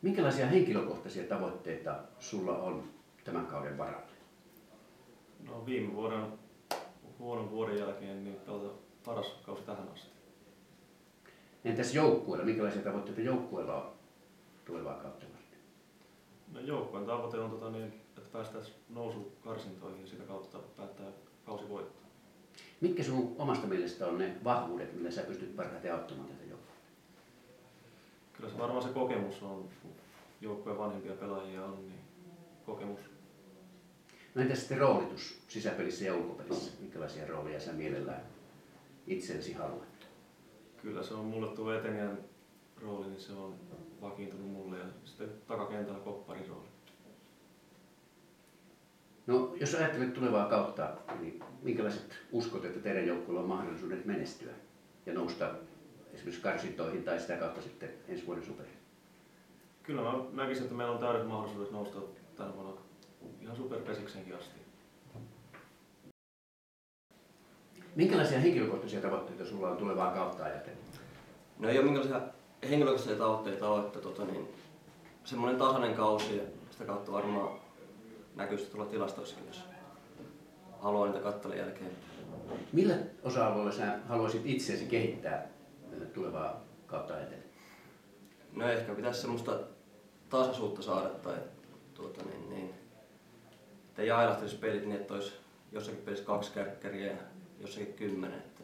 Minkälaisia henkilökohtaisia tavoitteita sulla on tämän kauden varalle? No viime vuoden huonon vuoden jälkeen niin pelata paras kausi tähän asti. Entäs joukkueella? Minkälaisia tavoitteita joukkueella on tulevaa kautta varten? No joukkueen tavoite on, että päästäisiin nousukarsintoihin ja sitä kautta päättää kausi voittaa. Mitkä sun omasta mielestä on ne vahvuudet, millä sä pystyt parhaiten auttamaan tätä joukkuetta? Kyllä se varmaan se kokemus on, kun joukkueen vanhempia pelaajia on, niin kokemus. No entäs sitten roolitus sisäpelissä ja ulkopelissä? Minkälaisia rooleja sä mielellään itsellesi haluat? Kyllä se on mulle tuo etenijän rooli, niin se on vakiintunut mulle ja sitten takakentällä kopparin rooli. No jos ajattelet tulevaa kautta, niin minkälaiset uskot, että teidän joukkueella on mahdollisuudet menestyä ja nousta esimerkiksi karsintoihin tai sitä kautta sitten ensi vuoden superiin? Kyllä mä näkisin, että meillä on täydet mahdollisuudet nousta tänä vuonna ihan superpesiksenkin asti. Minkälaisia henkilökohtaisia tavoitteita sulla on tulevaa kautta ajatellen? No ei ole minkälaisia henkilökohtaisia tavoitteita ole, että semmoinen tasainen kausi ja sitä kautta varmaan näkyy sitten tuolla tilastoissakin, jos haluaa niitä katsella jälkeen. Millä osa-alueella sä haluaisit itseäsi kehittää tulevaa kautta ajatellen? No ehkä pitäisi semmoista tasaisuutta saada tai että ei ailahtelisi pelit niin, että olisi jossakin pelissä 2 kärkkäriä ja jossakin 10. Että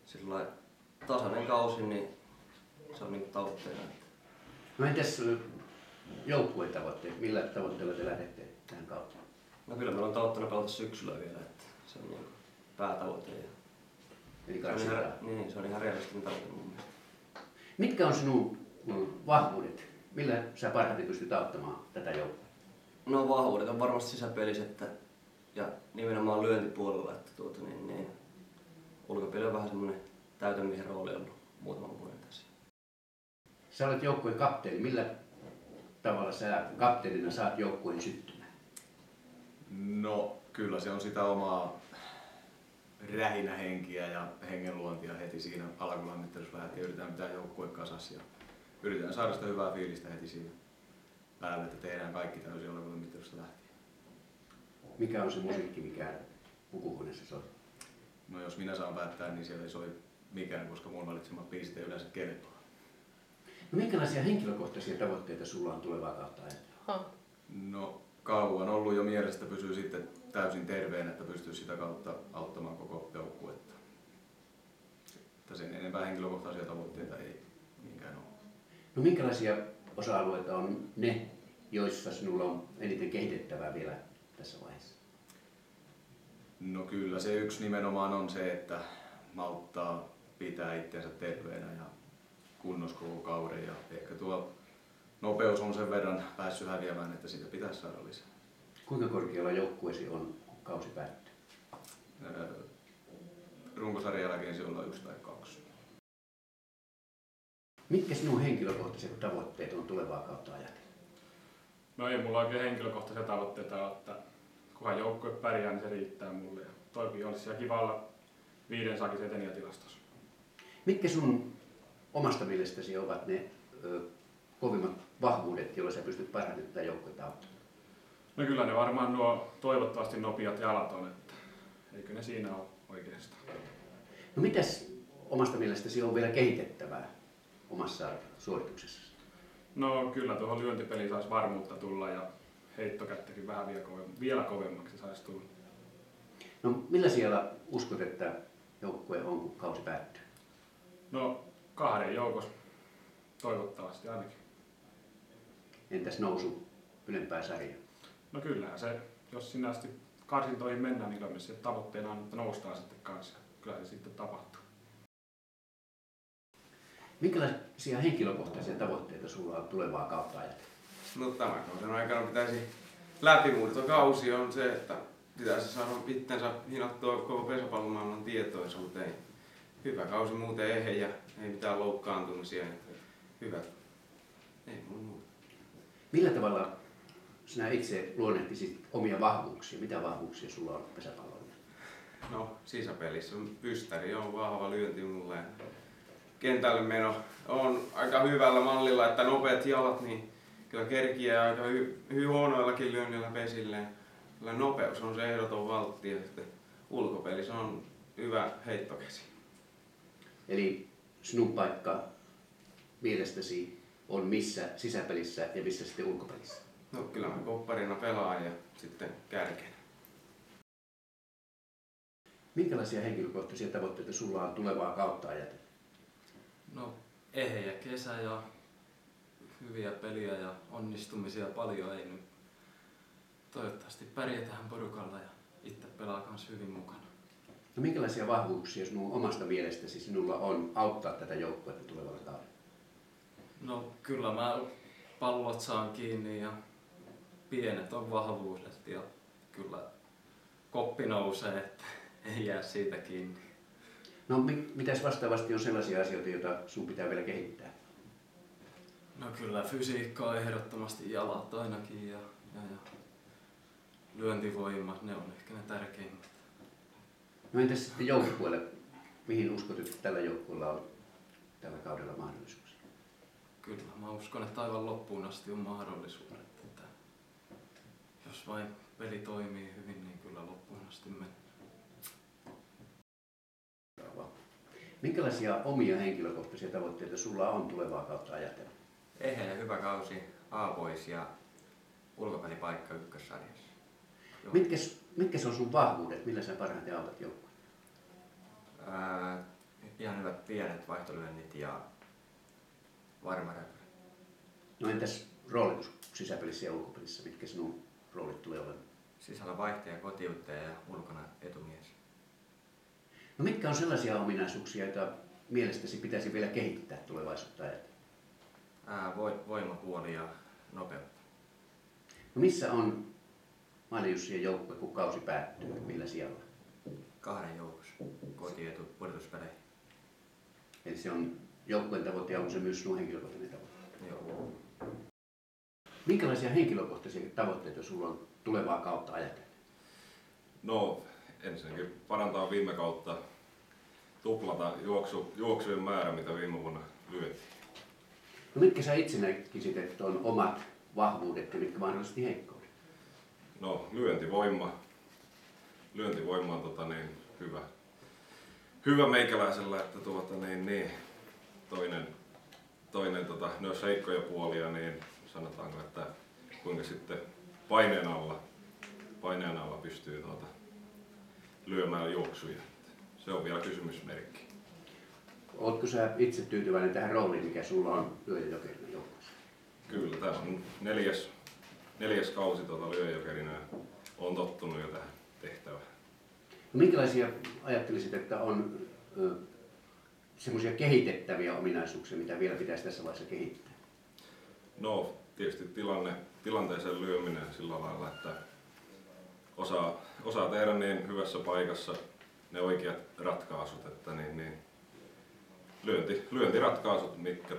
sillä tasainen kausi, niin se on niinku tavoitteena. No entäs joukkueen tavoitteet? Millä tavoitteella te lähdette tähän kautta? No kyllä meillä on tavoitteena pelata syksyllä vielä, että se on niinku päätavoite. Eli se on ihan realistinen tavoite mun mielestä. Mitkä on sinun vahvuudet? Millä sä parhaiten pystyt auttamaan tätä joukkuetta? No vahvuudet on varmasti sisäpelissä ja nimenomaan lyöntipuolella, että ulkopeli on vähän semmoinen täytämiehen rooli ollut muutaman vuoden tässä. Sä olet joukkueen kapteeni. Millä tavalla sä kapteenina saat joukkueen syttymään? No kyllä se on sitä omaa rähinähenkiä ja hengenluontia heti siinä alkulämmittelyssä lähtien. Yritetään pitää joukkue kasassa ja yritetään saada sitä hyvää fiilistä heti siinä päälle, että tehdään kaikki täysin alkulämmittelystä lähtien. Mikä on se musiikki, mikä pukuhuoneessa soi? No jos minä saan päättää, niin siellä ei soi mikään, koska mun valitsemat biisit ei yleensä kelpaa. No minkälaisia henkilökohtaisia tavoitteita sulla on tulevaa kautta ajatella? No kauan ollut jo mielestä pysyy sitten täysin terveen, että pystyy sitä kautta auttamaan koko joukkuetta. Että sen enempää henkilökohtaisia tavoitteita ei niinkään ole. No minkälaisia osa-alueita on ne, joissa sinulla on eniten kehitettävää vielä tässä vaiheessa? No kyllä se yksi nimenomaan on se, että malttaa pitää itsensä terveenä ja kunnossa koko kauden. Ja ehkä tuo nopeus on sen verran päässyt häviämään, että sitä pitäisi saada lisää. Kuinka korkealla joukkueesi on, kun kausi päättyy? Runkosarjan jälkeen se on 1 tai 2. Mitkä sinun henkilökohtaiset tavoitteet on tulevaa kautta ajatellen? No ei mulla oikein henkilökohtaisia tavoitteita ole, että kunhan joukkue pärjää, niin se riittää mulle. Ja toikin olisi siellä kiva olla 5 sakis etenijätilastossa. Mitkä sun omasta mielestäsi ovat ne kovimmat vahvuudet, joilla sä pystyt parhaiten tätä joukkuetta auttamaan? No kyllä ne varmaan nuo toivottavasti nopeat jalat on, että eikö ne siinä ole oikeastaan. No mitäs omasta mielestäsi on vielä kehitettävää omassa suorituksessasi? No kyllä tuohon lyöntipeliin saisi varmuutta tulla ja heittokättäkin vähän vielä kovemmaksi saisi tulla. No millä siellä uskot, että joukkue on, kun kausi päättyy? No 2 joukossa toivottavasti ainakin. Entäs nousu ylempää sarjaa? No kyllähän se, jos sinne asti karsintoihin mennään, niin kyllä se tavoitteena on, että noustaan sitten kanssa. Kyllä se sitten tapahtuu. Minkälaisia henkilökohtaisia tavoitteita sulla on tulevaa kautta ajatellen? No tämän kauden aikana pitäisi läpimurtokausi on se, että pitäisi saada itsensä hinattua koko pesäpallomaailman tietoisuuteen. Hyvä kausi muuten ehe ja ei mitään loukkaantumisia. Hyvä. Ei mun muuta. Millä tavalla sinä itse luonnehtisit omia vahvuuksia? Mitä vahvuuksia sulla on pesäpallolla? No sisäpelissä pystäri on vahva lyönti mulle. kentälle meno on aika hyvällä mallilla, että nopeat jalat, niin kyllä kerkiää aika huonoillakin lyönnillä pesilleen. Kyllä nopeus on se ehdoton valtti ja sitten ulkopelissä on hyvä heittokäsi. Eli sinun paikka mielestäsi on missä sisäpelissä ja missä sitten ulkopelissä? No kyllä mä kopparina pelaan ja sitten kärkenä. Minkälaisia henkilökohtaisia tavoitteita sulla on tulevaa kautta ajatellen? No eheä kesä ja hyviä peliä ja onnistumisia paljon ei nyt. Toivottavasti pärjätään porukalla ja itse pelaa kans hyvin mukana. No minkälaisia vahvuuksia sinun omasta mielestäsi sinulla on auttaa tätä joukkuetta tulevalla kaudella? No kyllä mä pallot saan kiinni ja pienet on vahvuudet ja kyllä koppi nousee, että ei jää siitä kiinni. No mitäs vastaavasti on sellaisia asioita, joita sun pitää vielä kehittää? No kyllä fysiikka on ehdottomasti jalat ainakin ja lyöntivoimat, ne on ehkä ne tärkeimmät. No entäs sitten joukkueelle? Mihin uskot, että tällä joukkueella on tällä kaudella mahdollisuuksia? Kyllä mä uskon, että aivan loppuun asti on mahdollisuudet. Että jos vain peli toimii hyvin, niin kyllä loppuun asti mennään. Minkälaisia omia henkilökohtaisia tavoitteita sulla on tulevaa kautta ajatellen? Eheä ja hyvä kausi A-pois ja ulkopelipaikka ykkössarjassa. Joo. Mitkä se on sun vahvuudet? Millä sä parhaiten autat joukkuetta? Ihan hyvät pienet vaihtolyönnit ja varma räpylä. No entäs roolitus sisäpelissä ja ulkopelissä? Mitkä sinun roolit tulee olemaan? Sisällä vaihtaja, kotiuttaja ja ulkona etumies. No mitkä on sellaisia ominaisuuksia, joita mielestäsi pitäisi vielä kehittää tulevaisuutta ajatellen? Voimapuoli ja nopeutta. No missä on Maili-Jussien joukkue, kun kausi päättyy? Millä sijalla? 2 joukossa. Kotietu pudotuspeleihin. Eli se on joukkueen tavoite ja on se myös sinun henkilökohtainen tavoite. Joo. Minkälaisia henkilökohtaisia tavoitteita sulla on tulevaa kautta ajatellen? No ensinnäkin parantaa viime kautta, tuplata juoksujen määrä, mitä viime vuonna lyötiin. No mitkä sä itse näkisit, että on omat vahvuudet ja mitkä mahdollisesti heikkoudet? No lyöntivoima on hyvä meikäläisellä, että ne olisi heikkoja puolia, niin sanotaanko, että kuinka sitten paineen alla pystyy lyömään juoksuja. Se on vielä kysymysmerkki. Ootko sä itse tyytyväinen tähän rooliin, mikä sulla on Lyöjäjokerina joukkueessa? Kyllä, tämä on neljäs kausi Lyöjäjokerina ja olen tottunut jo tähän tehtävään. No minkälaisia ajattelisit, että on semmoisia kehitettäviä ominaisuuksia, mitä vielä pitäisi tässä vaiheessa kehittää? No tietysti tilanteeseen lyöminen sillä lailla, että osaa tehdä niin hyvässä paikassa ne oikeat ratkaisut, että lyöntiratkaisut, mitkä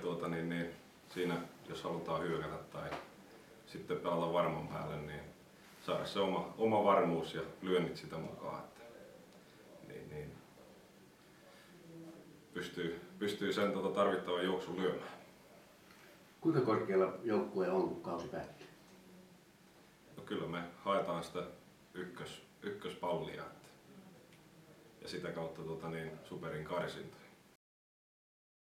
siinä jos halutaan hyökätä tai sitten pelata varman päälle, niin saada se oma varmuus ja lyönnit sitä mukaan, että pystyy sen tarvittavan juoksun lyömään. Kuinka korkealla joukkue on, kun kausi päättyy? No kyllä me haetaan sitä ykköspallia ja sitä kautta superin karsintoja.